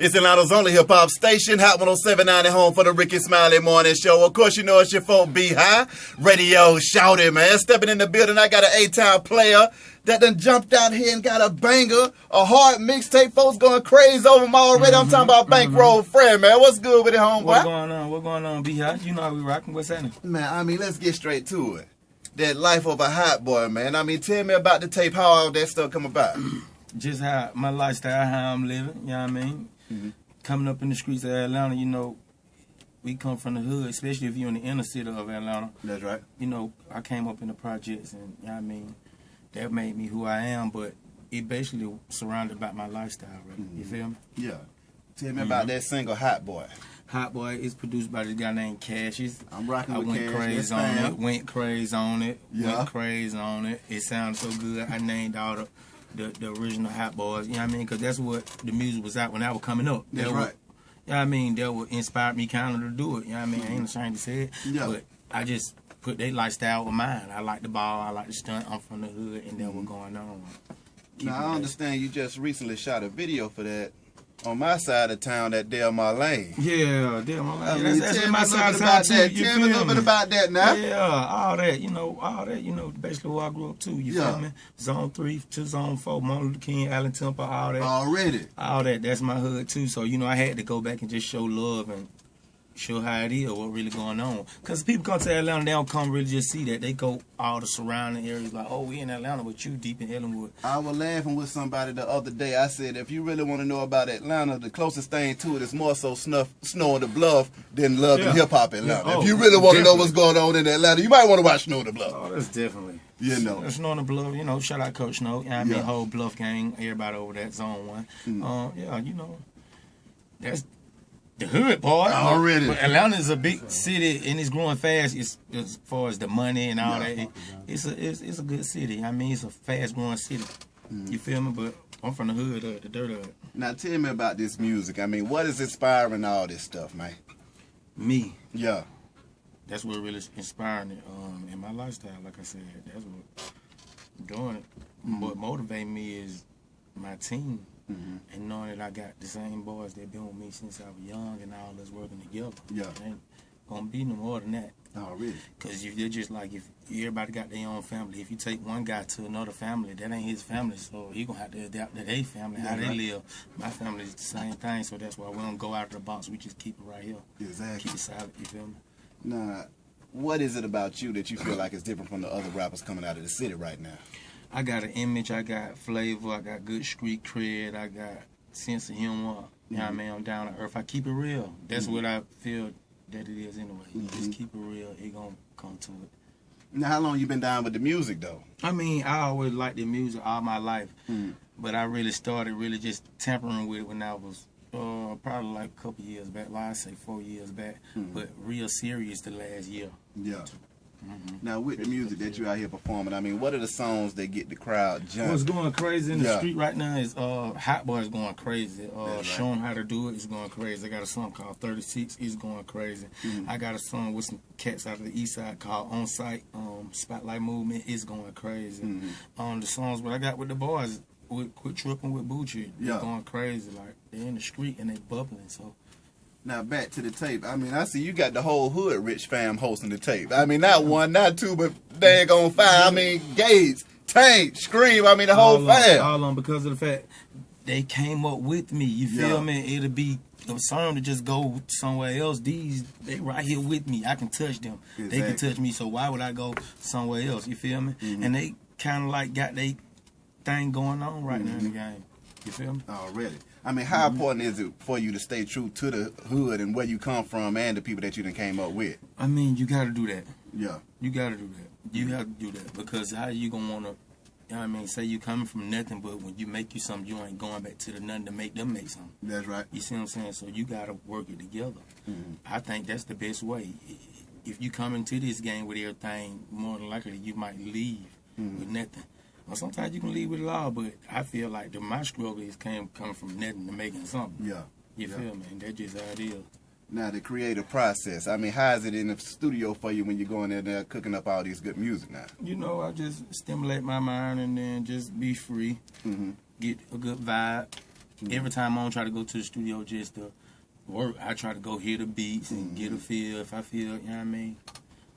It's Atlanta's only hip-hop station, Hot 107.9 at home for the Ricky Smiley Morning Show. Of course, you know it's your folk B-High. Radio shouted, man. Stepping in the building, I got an A-Town player that done jumped out here and got a banger, a hard mixtape. Folks going crazy over them already. I'm talking about Bankroll Fresh, man. What's good with it, homeboy? What's going on? What's going on, B-High? You know how we rocking. What's happening? Man, I mean, let's get straight to it. That life of a hot boy, man. I mean, tell me about the tape, how all that stuff come about. Just how my lifestyle, how I'm living, you know what I mean? Coming up in the streets of Atlanta, you know, we come from the hood, especially if you're in the inner city of Atlanta. That's right. You know, I came up in the projects and, you know what I mean, that made me who I am, but it basically surrounded by my lifestyle, right? You feel me? Yeah. Tell me about that single, Hot Boy. Hot Boy is produced by this guy named Cassius. I'm rocking with Cassius. Went crazy on it. Yeah. Went crazy on it. It sounded so good. I named all the original Hot Boys. You know what I mean? Because that's what the music was at when I was coming up. That's right. You know what I mean? That would inspire me kind of to do it. You know what I mean? I ain't ashamed to say it. Yeah. But I just put their lifestyle with mine. I like the ball. I like the stunt. I'm from the hood, and that was going on. Now, I understand you just recently shot a video for that on my side of town at Del Mar Lane. Yeah, Del Mar Lane. I mean, That's tell my me side of about town that. too. Tell me a little bit about that now. Yeah, all that, you know, basically where I grew up too, you feel me? Zone 3 to Zone 4, Martin Luther King, Allen Temple, all that. Already. All that, that's my hood too. So, you know, I had to go back and just show love and show how it is, what really going on. Because people come to Atlanta, they don't come really just see that. They go all the surrounding areas like, oh, we in Atlanta, but you deep in Ellenwood. I was laughing with somebody the other day. I said, if you really want to know about Atlanta, the closest thing to it is more so Snow in the Bluff than Love and Hip Hop Atlanta. Yeah. If you really want to know what's going on in Atlanta, you might want to watch Snow in the Bluff. Oh, that's definitely. You know. Snow in the Bluff, you know, shout out Coach Snow. You know what I mean? Whole Bluff gang, everybody over that Zone 1. Yeah, you know, that's the hood part. Already. But Atlanta is a big city and it's growing fast as far as the money and all that. It's a good city. I mean, it's a fast growing city. You feel me? But I'm from the hood, the dirt of it. Now tell me about this music. I mean, what is inspiring all this stuff, man? Me. Yeah. That's what really inspiring it. In my lifestyle, like I said, that's what doing it. What motivates me is my team. And knowing that I got the same boys that been with me since I was young and all us working together. Yeah. It ain't gonna be no more than that. Oh, really? Because they're just like, if everybody got their own family, if you take one guy to another family, that ain't his family, so he gonna have to adapt to their family, how they live. My family is the same thing, so that's why we don't go out of the box, we just keep it right here. Exactly. Keep it solid, you feel me? Now, what is it about you that you feel like is different from the other rappers coming out of the city right now? I got an image, I got flavor, I got good street cred, I got sense of humor. You know what I mean? I'm down to earth. I keep it real. That's what I feel that it is anyway. Just keep it real. It gonna come to it. Now, how long you been down with the music, though? I mean, I always liked the music all my life. But I really started just tampering with it when I was probably like a couple years back. Like I say 4 years back. But real serious the last year. Yeah. Now, with the music that you out here performing, I mean, what are the songs that get the crowd jumping? What's going crazy in the street right now is Hot Boy's going crazy. Right. Show 'em how to do it is going crazy. I got a song called 36 is going crazy. I got a song with some cats out of the east side called On Site. Spotlight Movement is going crazy. The songs what I got with the boys, with Quit Tripping with Bucci, they're going crazy. Like, they're in the street and they bubbling, so. Now, back to the tape. I mean, I see you got the whole Hood Rich fam hosting the tape. I mean, not one, not two, but dang on five. I mean, Gates, Tank, Scream, I mean, the whole fam. All on because of the fact they came up with me. You feel me? It'll be absurd to just go somewhere else. They right here with me. I can touch them. Exactly. They can touch me, so why would I go somewhere else? You feel me? And they kind of like got their thing going on right now in the game. You feel me? Already. I mean, how important is it for you to stay true to the hood and where you come from and the people that you done came up with? I mean, you got to do that. Yeah. You got to do that. You have to do that because how you going to want to, you know what I mean, say you coming from nothing, but when you make you something, you ain't going back to the nothing to make them make something. That's right. You see what I'm saying? So you got to work it together. I think that's the best way. If you come into this game with everything, more than likely you might leave with nothing. Well, sometimes you can leave with it all, but I feel like my struggle is coming from nothing to making something. Yeah. You feel me? And that's just how it is. Now, the creative process. I mean, how is it in the studio for you when you're going in there cooking up all these good music now? You know, I just stimulate my mind and then just be free, get a good vibe, Every time I don't try to go to the studio just to work, I try to go hear the beats and get a feel. If I feel, you know what I mean?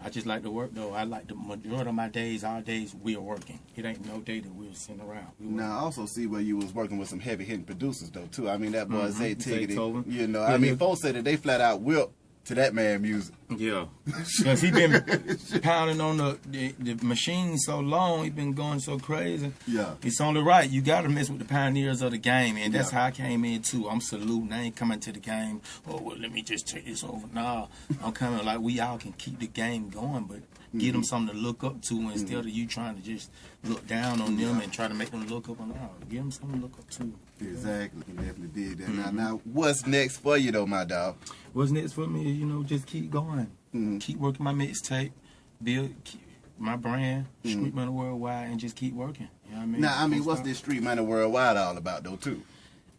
I just like to work, though. I like the majority of my days, all days, we're working. It ain't no day that we're sitting around. Now, I also see where you was working with some heavy-hitting producers, though, too. I mean, that boy Zay Tiggity, you know, Yeah, I mean, folks said that they flat out whipped to that man music. Yeah. Because he been pounding on the machine so long, he been going so crazy. Yeah. It's only right. You got to mess with the pioneers of the game, and that's how I came in, too. I'm saluting. I ain't coming to the game, oh, well, let me just take this over. Nah, I'm coming like we all can keep the game going, but give them something to look up to instead of you trying to just look down on them and try to make them look up and out. Give them something to look up to. Exactly. Can definitely dig that. Now, what's next for you, though, my dog? What's next for me is, you know, just keep going. Keep working my mixtape, build my brand, Street Money Worldwide, and just keep working. You know what I mean? Now, I mean, what's this Street Money Worldwide all about, though, too?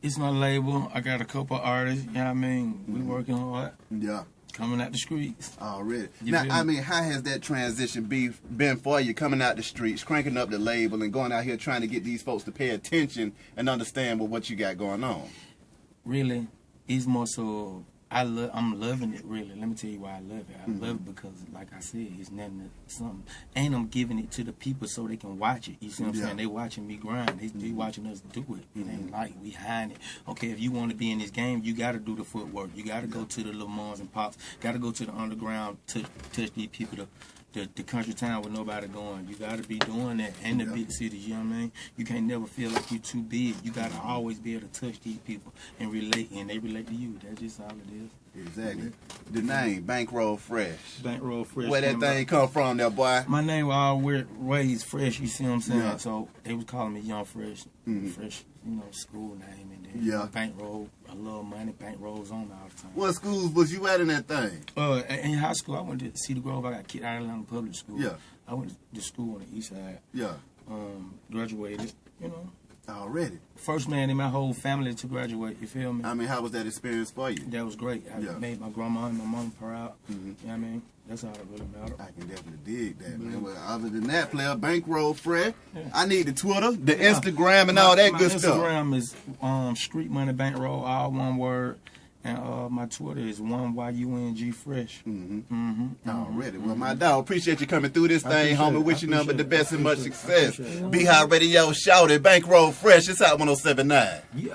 It's my label. I got a couple artists. You know what I mean? We working hard. Yeah. Coming out the streets. Already. Now, I mean, how has that transition been for you, coming out the streets, cranking up the label, and going out here trying to get these folks to pay attention and understand what you got going on? Really, it's more so I'm loving it, really. Let me tell you why I love it. I love it because, like I said, it's nothing to something. And I'm giving it to the people so they can watch it. You see what I'm saying? They watching me grind. They watching us do it. It ain't like we hiding it. Okay, if you want to be in this game, you got to do the footwork. You got to go to the little moms and pops. Got to go to the underground, touch these people, the country town with nobody going. You got to be doing that. And the big cities, you know what I mean? You can't never feel like you too big. You got to always be able to touch these people and relate, and they relate to you. That's just all it is. Exactly. The name, Bankroll Fresh. Bankroll Fresh. Where that thing come from there, boy? My name was always Fresh, you see what I'm saying? Yeah. So they was calling me Young Fresh. Fresh, you know, school name. And then Bankroll, I love money. Bankrolls on me all the time. What schools was you at in that thing? In high school, I went to Cedar Grove. I got kicked out of Atlanta Public School. Yeah. I went to school on the east side. Yeah. Graduated, you know. Already. First man in my whole family to graduate, you feel me? I mean, how was that experience for you? That was great. I made my grandma and my mom proud. You know what I mean? That's all that really mattered. I can definitely dig that, man. Well, other than that, player, Bankroll Fresh. I need the Twitter, the Instagram, and all that good stuff. My Instagram is Street Money Bankroll, all one word. And my Twitter is 1YUNG Fresh. Already. Well, my dog, appreciate you coming through this thing, homie. Wish you nothing but the best and much success. Beehive Radio, shout it, Bankroll Fresh. It's out 107.9. Yeah.